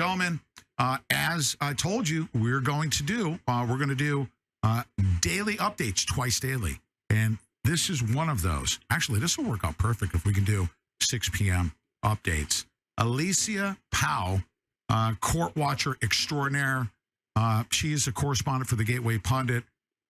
gentlemen, as I told you, we're going to do daily updates twice daily. And this is one of those. Actually, this will work out perfect if we can do 6 p.m. updates. Alicia Powe, court watcher extraordinaire. She is a correspondent for the Gateway Pundit.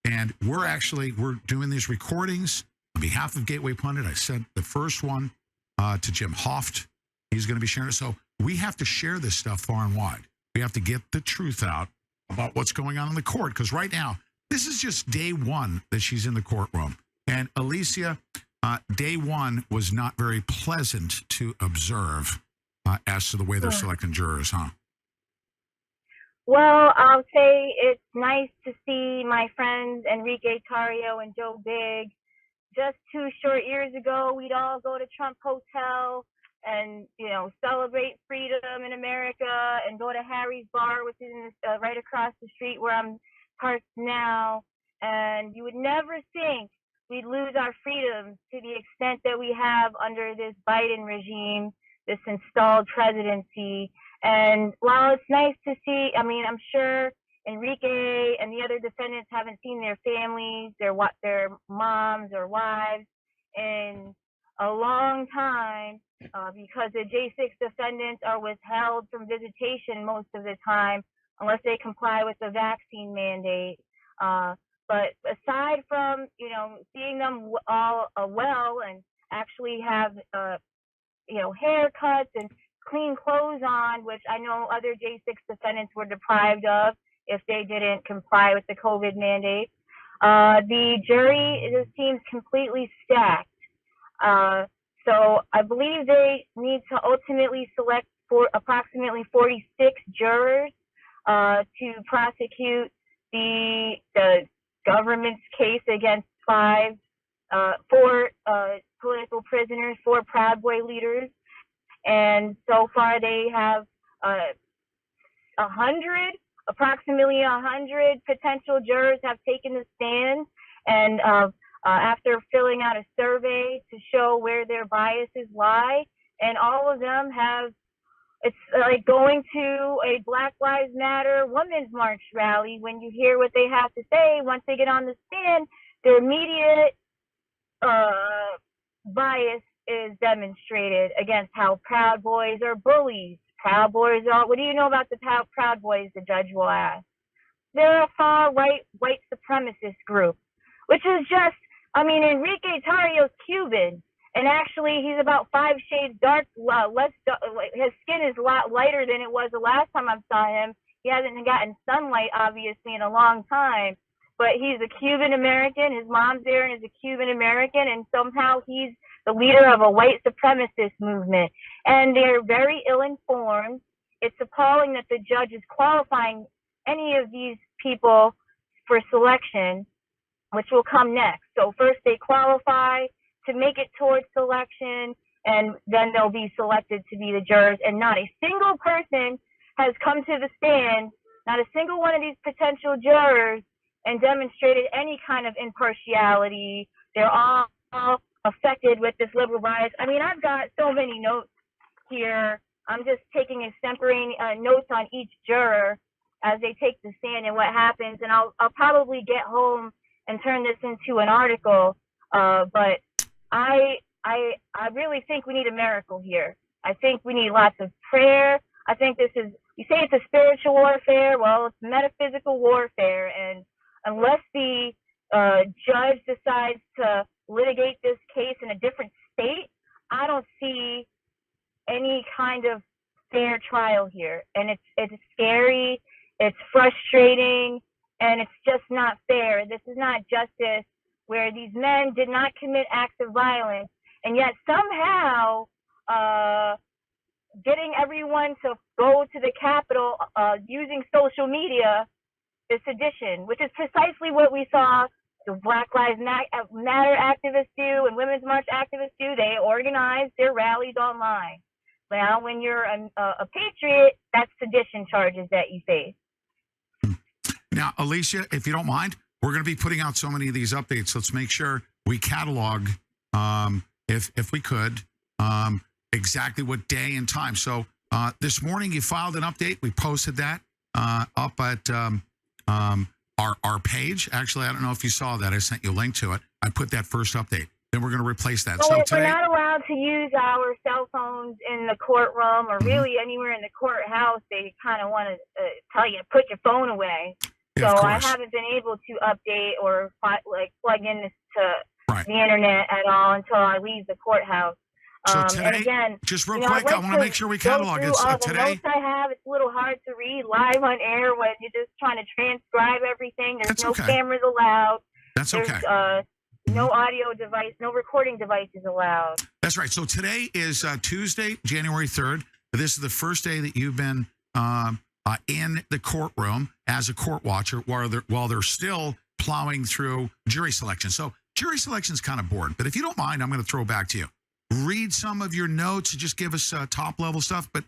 And we're doing these recordings on behalf of Gateway Pundit. I sent the first one to Jim Hoft. He's going to be sharing it. So we have to share this stuff far and wide. We have to get the truth out about what's going on in the court. Because right now, this is just day one that she's in the courtroom. And Alicia, day one was not very pleasant to observe as to the way they're selecting jurors, huh? Well, I'll say it's nice to see my friends Enrique Tarrio and Joe Big. Just 2 short years ago, we'd all go to Trump Hotel and, celebrate freedom in America and go to Harry's Bar, which is right across the street where I'm parked now. And you would never think we'd lose our freedoms to the extent that we have under this Biden regime, this installed presidency. And while it's nice to see, I'm sure Enrique and the other defendants haven't seen their families, their moms or wives in a long time because the J6 defendants are withheld from visitation most of the time unless they comply with the vaccine mandate. But aside from, seeing them all well and actually have, haircuts and clean clothes on, which I know other J6 defendants were deprived of if they didn't comply with the COVID mandate. The jury just seems completely stacked. So I believe they need to ultimately select approximately 46 jurors to prosecute the government's case against 4 political prisoners, 4 Proud Boy leaders. And so far they have approximately 100 potential jurors have taken the stand. And after filling out a survey to show where their biases lie, and all of them it's like going to a Black Lives Matter Women's March rally. When you hear what they have to say, once they get on the stand, their immediate bias is demonstrated against how Proud Boys are bullies. Proud Boys are, what do you know about the Proud Boys, the judge will ask. They're a far-right white supremacist group, which is just, Enrique Tarrio's Cuban, and actually he's about 5 shades dark, his skin is a lot lighter than it was the last time I saw him. He hasn't gotten sunlight, obviously, in a long time, but he's a Cuban American. His mom's there and is a Cuban American, and somehow he's the leader of a white supremacist movement. And they're very ill-informed. It's appalling that the judge is qualifying any of these people for selection, which will come next. So first they qualify to make it towards selection, and then they'll be selected to be the jurors. And not a single person has come to the stand, not a single one of these potential jurors, and demonstrated any kind of impartiality. They're all affected with this liberal bias. I've got so many notes here. I'm just taking extemporaneous notes on each juror as they take the stand and what happens. And I'll probably get home and turn this into an article. But I really think we need a miracle here. I think we need lots of prayer. I think you say it's a spiritual warfare. Well, it's metaphysical warfare. And unless the judge decides to litigate this case in a different state, I don't see any kind of fair trial here. And it's scary, it's frustrating, and it's just not fair. This is not justice, where these men did not commit acts of violence, and yet somehow getting everyone to go to the Capitol using social media is sedition, which is precisely what we saw the Black Lives Matter activists do and Women's March activists do. They organize their rallies online. Now, when you're a patriot, that's sedition charges that you face. Now, Alicia, if you don't mind, we're going to be putting out so many of these updates. Let's make sure we catalog, if we could, exactly what day and time. So This morning you filed an update. We posted that up at our page. Actually, I don't know if you saw that. I sent you a link to it. I put that first update. Then we're going to replace that. Well, So if today, we're not allowed to use our cell phones in the courtroom or really anywhere in the courthouse, they kind of want to tell you to put your phone away. yeah, So of I course. haven't been able to update or plug in this to Right. the internet at all until I leave the courthouse. So And today, again, just real I'd quick, like I want to make sure we catalog go it. through all the Today, notes I have. It's a little hard to read live on air when you're just trying to transcribe everything. There's That's no okay. cameras allowed. that's There's okay. no audio device, no recording devices allowed. That's right. So today is Tuesday, January 3rd. This is the first day that you've been in the courtroom as a court watcher while they're still plowing through jury selection. So jury selection is kind of boring, but if you don't mind, I'm going to throw it back to you. Read some of your notes and just give us top level stuff. But,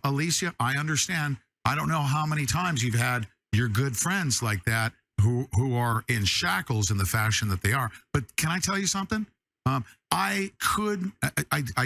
Alicia, I understand. I don't know how many times you've had your good friends like that who are in shackles in the fashion that they are. But can I tell you something? I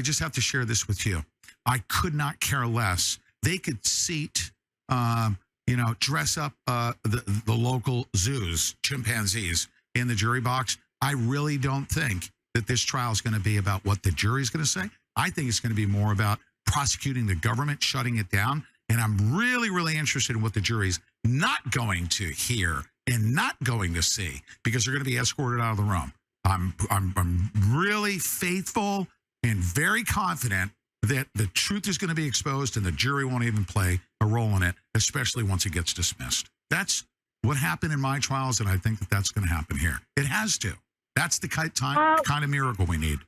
just have to share this with you. I could not care less. They could seat, dress up the local zoos, chimpanzees in the jury box. I really don't think that this trial is going to be about what the jury is going to say. I think it's going to be more about prosecuting the government, shutting it down. And I'm really, really interested in what the jury's not going to hear and not going to see, because they're going to be escorted out of the room. I'm really faithful and very confident that the truth is going to be exposed and the jury won't even play a role in it, especially once it gets dismissed. That's what happened in my trials, and I think that that's going to happen here. It has to. That's the kind of miracle we need.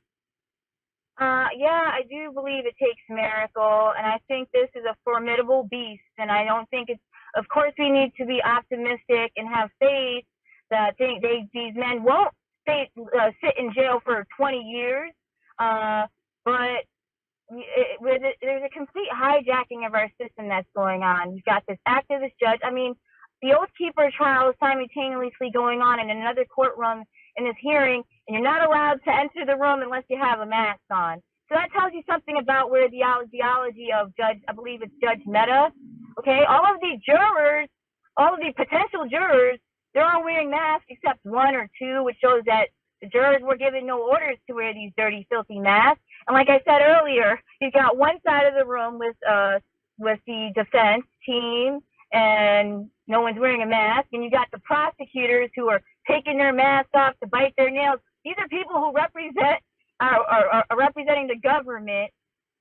Yeah, I do believe it takes a miracle, and I think this is a formidable beast, and I don't think it's, of course, we need to be optimistic and have faith that these men won't sit in jail for 20 years, but there's a complete hijacking of our system that's going on. You've got this activist judge. I mean, the Oath Keeper trial is simultaneously going on in another courtroom in this hearing, and you're not allowed to enter the room unless you have a mask on. So that tells you something about where the ideology of Judge, I believe it's Judge Mehta, okay? All of these jurors, all of the potential jurors, they're all wearing masks except one or two, which shows that the jurors were given no orders to wear these dirty, filthy masks. And like I said earlier, you've got one side of the room with the defense team, and no one's wearing a mask, and you got the prosecutors who are taking their masks off to bite their nails. These are people who are representing the government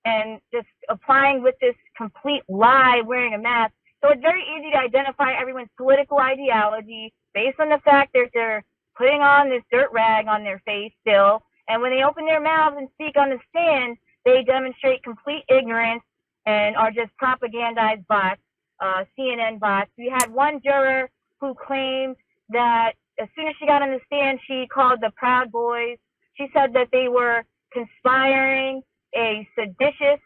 and just applying with this complete lie, wearing a mask. So it's very easy to identify everyone's political ideology based on the fact that they're putting on this dirt rag on their face still. And when they open their mouths and speak on the stand, they demonstrate complete ignorance and are just propagandized bots, CNN bots. We had one juror who claimed that as soon as she got on the stand, she called the Proud Boys. She said that they were conspiring a seditious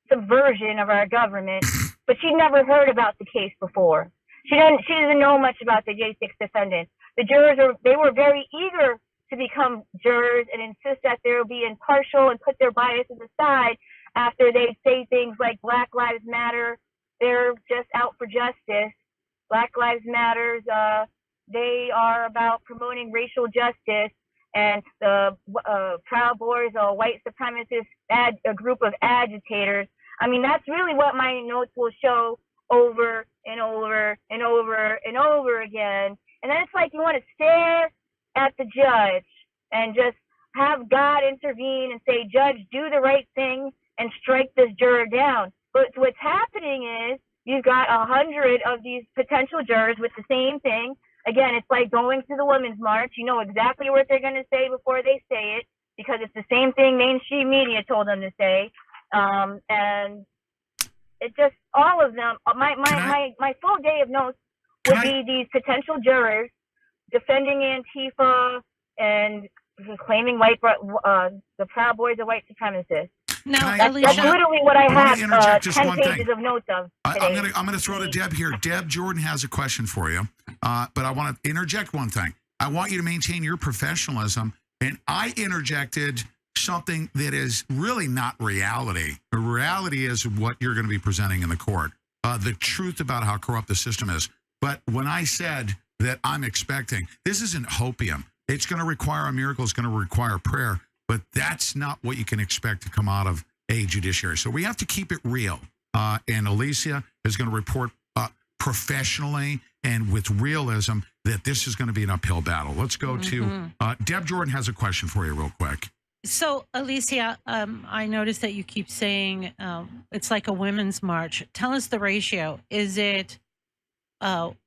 subversion of our government, but she'd never heard about the case before. She doesn't know much about the J6 defendants. The jurors they were very eager to become jurors and insist that they will be impartial and put their biases aside after they say things like Black Lives Matter. They're just out for justice. Black Lives Matters, they are about promoting racial justice, and the Proud Boys are white supremacists, a group of agitators. I mean, that's really what my notes will show over and over and over and over again. And then it's like you want to stare at the judge and just have God intervene and say, Judge, do the right thing and strike this juror down. But what's happening is you've got 100 of these potential jurors with the same thing. Again, it's like going to the Women's March. You know exactly what they're going to say before they say it, because it's the same thing mainstream media told them to say. And it just, all of them, my full day of notes would be these potential jurors defending Antifa and claiming the Proud Boys are white supremacists. Now, that's literally what I have 10 pages of notes of today. I'm going to throw to Deb here. Deb, Jordan has a question for you, but I want to interject one thing. I want you to maintain your professionalism, and I interjected something that is really not reality. The reality is what you're going to be presenting in the court, the truth about how corrupt the system is. But when I said that I'm expecting, this isn't hopium. It's going to require a miracle. It's going to require prayer. But that's not what you can expect to come out of a judiciary. So we have to keep it real. And Alicia is going to report professionally and with realism that this is going to be an uphill battle. Let's go to Deb Jordan has a question for you real quick. So, Alicia, I noticed that you keep saying it's like a women's march. Tell us the ratio. Is it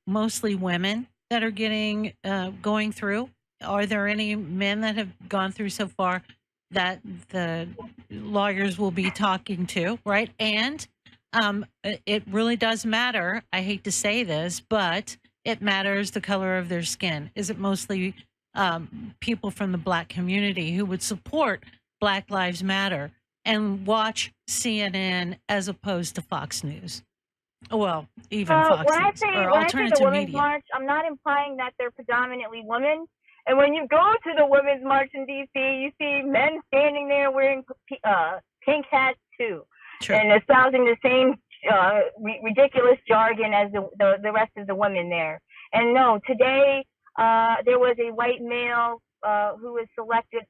mostly women that are going through? Are there any men that have gone through so far that the lawyers will be talking to, right? And it really does matter. I hate to say this, but it matters the color of their skin. Is it mostly people from the Black community who would support Black Lives Matter and watch CNN as opposed to Fox News? Well, even Fox News or alternative the Women's media. March, I'm not implying that they're predominantly women. And when you go to the Women's March in D.C., you see men standing there wearing pink hats too, and espousing the same ridiculous jargon as the rest of the women there. And no, today there was a white male who was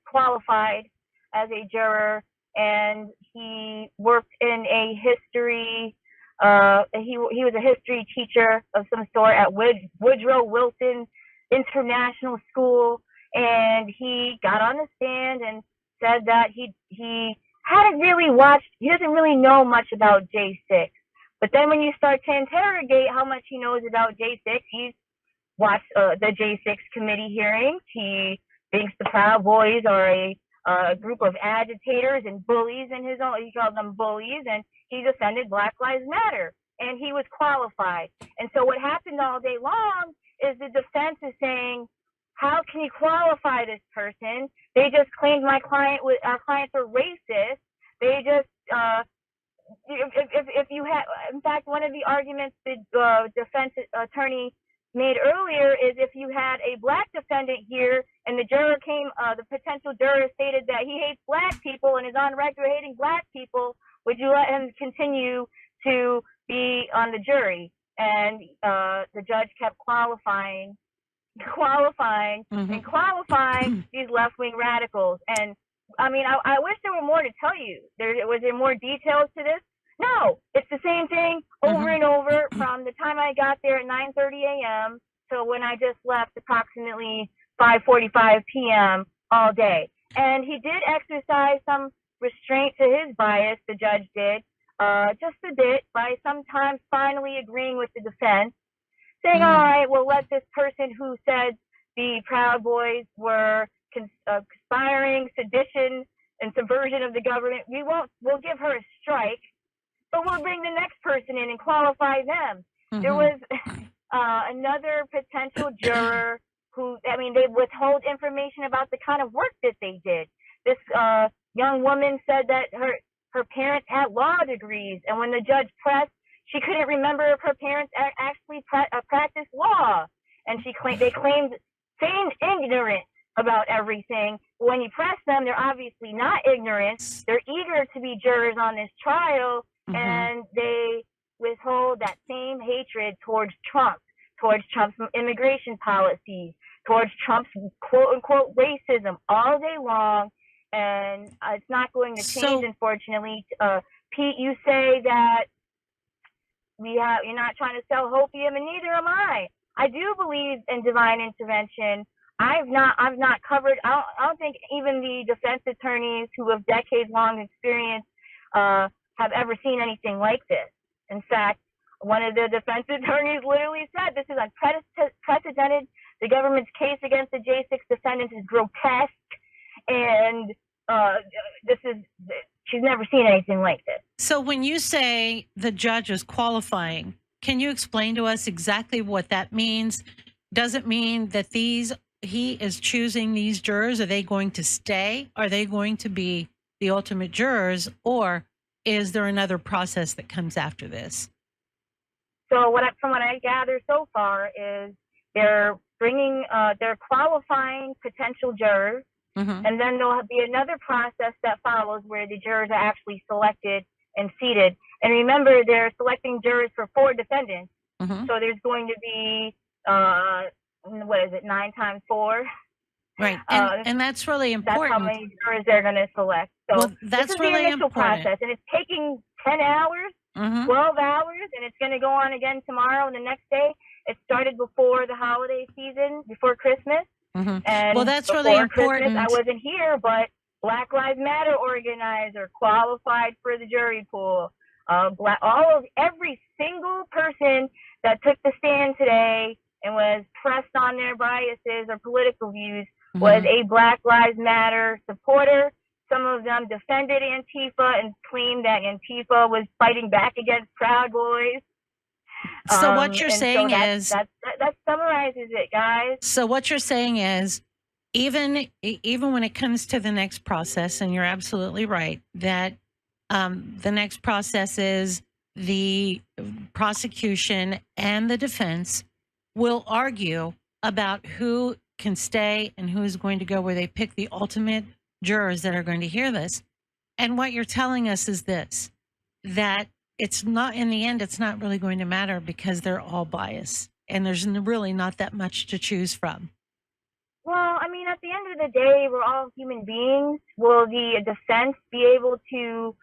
qualified as a juror, and he worked in a history. He was a history teacher of some sort at Woodrow Wilson International School, and he got on the stand and said that he hadn't really watched. He doesn't really know much about J6. But then when you start to interrogate how much he knows about J6, he's watched the J6 committee hearings. He thinks the Proud Boys are a group of agitators and bullies in his own. He called them bullies, and he defended Black Lives Matter, and he was qualified. And so what happened all day long is the defense is saying, how can you qualify this person? They just claimed our clients were racist. They just, if you had, in fact, one of the arguments the defense attorney made earlier is if you had a Black defendant here and the potential juror stated that he hates Black people and is on record hating Black people, would you let him continue to be on the jury? And the judge kept qualifying these left-wing radicals. And I mean, I wish there were more to tell you. Was there more details to this? No, it's the same thing over and over from the time I got there at 9:30 a.m. to when I just left approximately 5:45 p.m. all day. And he did exercise some restraint to his bias, the judge did, just a bit, by sometimes finally agreeing with the defense, saying, all right, we'll let this person who said the Proud Boys were conspiring, sedition, and subversion of the government. We'll give her a strike, but we'll bring the next person in and qualify them. There was another potential juror who, I mean, they withhold information about the kind of work that they did. This young woman said that her parents had law degrees, and when the judge pressed, she couldn't remember if her parents actually practiced law, and they claimed feigned ignorance about everything. When you press them, they're obviously not ignorant. They're eager to be jurors on this trial, and they withhold that same hatred towards Trump's immigration policies, towards Trump's quote-unquote racism all day long, and it's not going to change, unfortunately. Pete, you say that you're not trying to sell hopium, and neither am I. I do believe in divine intervention. I've not covered. I don't think even the defense attorneys who have decades-long experience have ever seen anything like this. In fact, one of the defense attorneys literally said this is unprecedented. The government's case against the J6 defendants is grotesque, and she's never seen anything like this. So when you say the judge is qualifying, can you explain to us exactly what that means? Does it mean that he is choosing these jurors? Are they going to stay? Are they going to be the ultimate jurors? Or is there another process that comes after this? So from what I gather so far is they're qualifying potential jurors, And then there'll be another process that follows where the jurors are actually selected and seated. And remember, they're selecting jurors for 4 defendants. So there's going to be, 9 times 4? Right. And that's really important. That's how many jurors they're going to select. So well, that's this is really the initial important. process. And it's taking 10 hours, 12 hours, and it's going to go on again tomorrow and the next day. It started before the holiday season, before Christmas. And well, that's really important. Christmas, I wasn't here, but Black Lives Matter organizer qualified for the jury pool. Every single person that took the stand today and was pressed on their biases or political views was a Black Lives Matter supporter. Some of them defended Antifa and claimed that Antifa was fighting back against Proud Boys. So what you're saying is that summarizes it, guys. So what you're saying is, even when it comes to the next process, and you're absolutely right that the next process is the prosecution and the defense will argue about who can stay and who is going to go, where they pick the ultimate jurors that are going to hear this. And what you're telling us is this, that it's not, in the end, it's not really going to matter because they're all biased and there's really not that much to choose from. Well, I mean, at the end of the day, we're all human beings. Will the defense be able to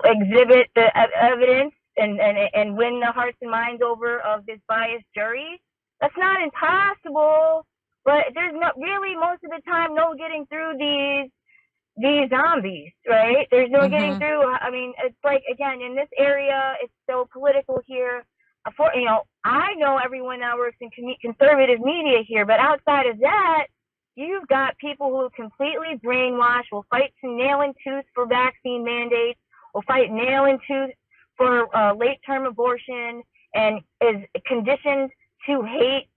exhibit the evidence and win the hearts and minds over of this biased jury? That's not impossible, but there's not really, most of the time, no getting through these zombies, right? There's no getting through. I mean, it's like, again, in this area, it's so political here. I know everyone that works in conservative media here, but outside of that, you've got people who are completely brainwashed, will fight to nail and tooth for vaccine mandates, will fight nail and tooth for late-term abortion, and is conditioned to hate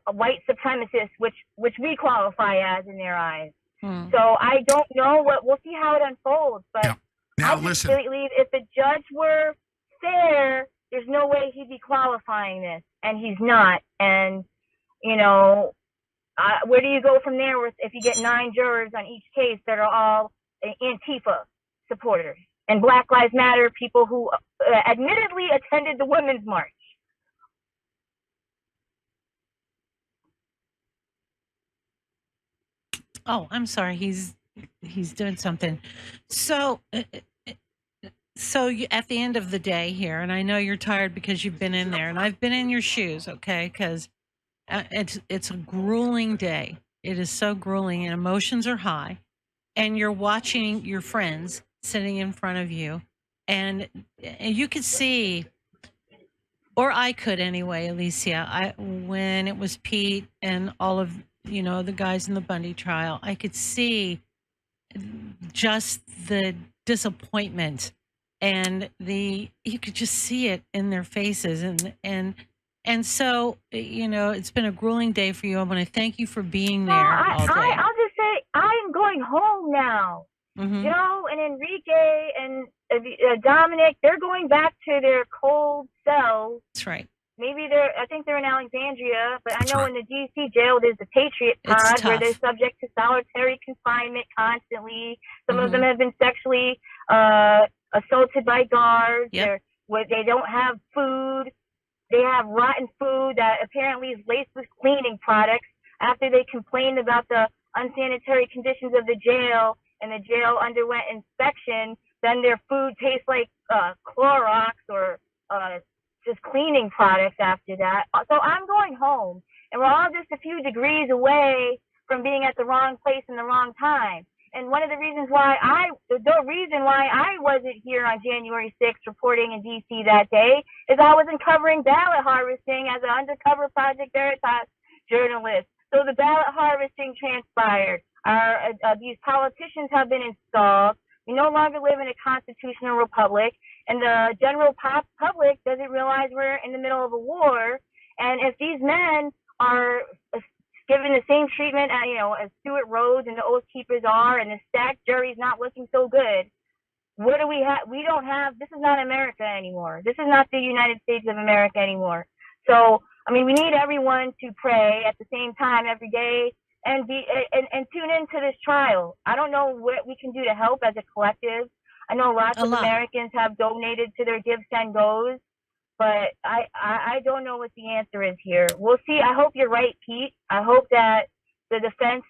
white supremacists, which we qualify as in their eyes. So I don't know we'll see how it unfolds, but yeah. Now, I listen. believe if the judge were fair, there's no way he'd be qualifying this, and he's not. And where do you go from there if you get 9 jurors on each case that are all Antifa supporters and Black Lives Matter people who admittedly attended the Women's March? Oh, I'm sorry. He's doing something. So at the end of the day here, and I know you're tired because you've been in there, and I've been in your shoes, okay? Because it's a grueling day. It is so grueling, and emotions are high, and you're watching your friends sitting in front of you, and you could see, or I could anyway, Alicia. When it was Pete and all of the guys in the Bundy trial, I could see just the disappointment, and you could just see it in their faces, and so it's been a grueling day for you. I want to thank you for being there all day. I'll just say I'm going home now. And Enrique and Dominic, they're going back to their cold cells. That's right. Maybe I think they're in Alexandria, but I know in the D.C. jail there's the Patriot Pod where they're subject to solitary confinement constantly. Some of them have been sexually assaulted by guards. Yep. They don't have food. They have rotten food that apparently is laced with cleaning products. After they complained about the unsanitary conditions of the jail and the jail underwent inspection, then their food tastes like Clorox or just cleaning products after that. So I'm going home, and we're all just a few degrees away from being at the wrong place in the wrong time. And one of the reasons why I wasn't here on January 6th reporting in D.C. that day is I was uncovering ballot harvesting as an undercover Project Veritas journalist. So the ballot harvesting transpired. These politicians have been installed. We no longer live in a constitutional republic, and the general public doesn't realize we're in the middle of a war. And if these men are given the same treatment as Stuart Rhodes and the Oath Keepers are, and the stacked jury's not looking so good, what do we have? We don't have. This is not America anymore. This is not the United States of America anymore. So, I mean, we need everyone to pray at the same time every day and tune into this trial. I don't know what we can do to help as a collective. I know lots of Americans have donated to their Give, Send, Goes, but I don't know what the answer is here. We'll see. I hope you're right, Pete. I hope that the defense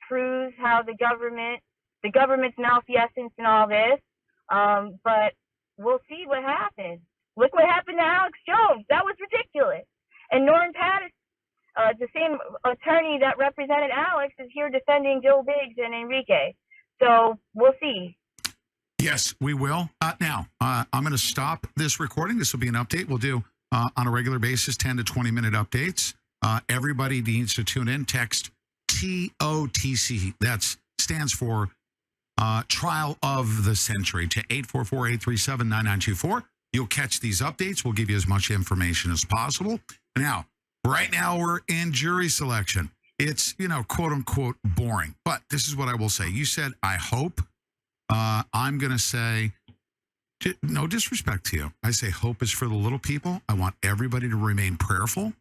proves how the government's malfeasance and all this. But we'll see what happens. Look what happened to Alex Jones. That was ridiculous. And Norm Pattis, the same attorney that represented Alex, is here defending Joe Biggs and Enrique. So we'll see. Yes, we will. Now, I'm going to stop this recording. This will be an update. We'll do on a regular basis 10 to 20-minute updates. Everybody needs to tune in. Text TOTC. That stands for Trial of the Century to 844-837-9924. You'll catch these updates. We'll give you as much information as possible. Now, right now we're in jury selection. It's, quote unquote boring. But this is what I will say. You said, I hope. I'm going to say, no disrespect to you. I say hope is for the little people. I want everybody to remain prayerful.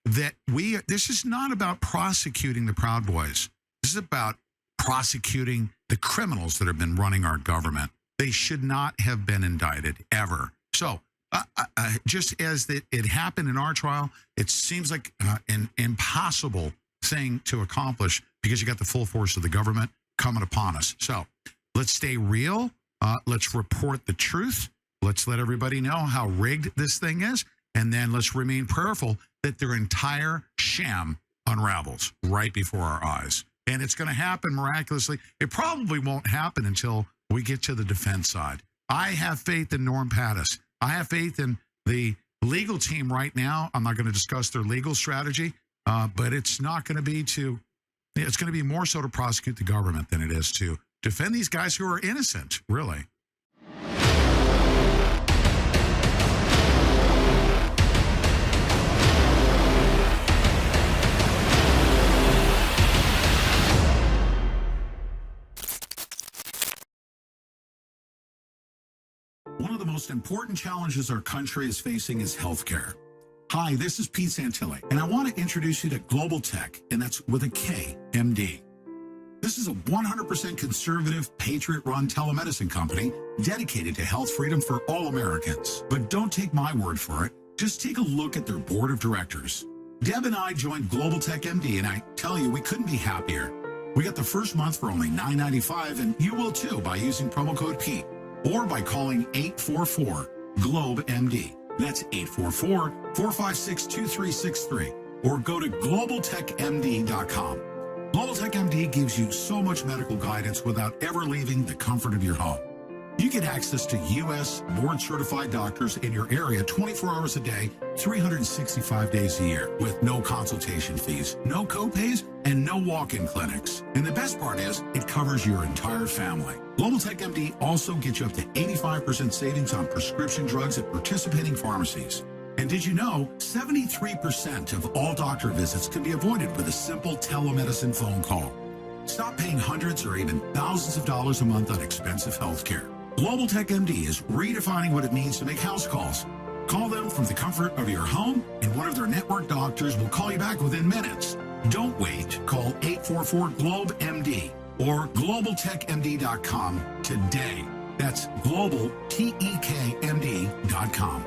This is not about prosecuting the Proud Boys. This is about prosecuting the criminals that have been running our government. They should not have been indicted ever. So just as it happened in our trial, it seems like an impossible thing to accomplish because you got the full force of the government coming upon us. So let's stay real. Let's report the truth. Let's let everybody know how rigged this thing is. And then let's remain prayerful that their entire sham unravels right before our eyes. And it's going to happen miraculously. It probably won't happen until we get to the defense side. I have faith in Norm Pattis. I have faith in the legal team right now. I'm not going to discuss their legal strategy, but it's not going to be it's going to be more so to prosecute the government than it is to defend these guys who are innocent, really. One of the most important challenges our country is facing is healthcare. Hi, this is Pete Santilli, and I want to introduce you to Global Tech, and that's with a K, MD. This is a 100% conservative, patriot-run telemedicine company dedicated to health freedom for all Americans. But don't take my word for it. Just take a look at their board of directors. Deb and I joined Global Tech MD, and I tell you, we couldn't be happier. We got the first month for only $9.95, and you will too by using promo code Pete or by calling 844-GLOBE-MD. That's 844-456-2363. Or go to globaltechmd.com. Global Tech MD gives you so much medical guidance without ever leaving the comfort of your home. You get access to U.S. board-certified doctors in your area 24 hours a day, 365 days a year, with no consultation fees, no copays, and no walk-in clinics. And the best part is, it covers your entire family. Global Tech MD also gets you up to 85% savings on prescription drugs at participating pharmacies. And did you know 73% of all doctor visits can be avoided with a simple telemedicine phone call? Stop paying hundreds or even thousands of dollars a month on expensive health care. Global Tech MD is redefining what it means to make house calls. Call them from the comfort of your home, and one of their network doctors will call you back within minutes. Don't wait. Call 844-GLOBE-MD or globaltechmd.com today. That's globaltechmd.com.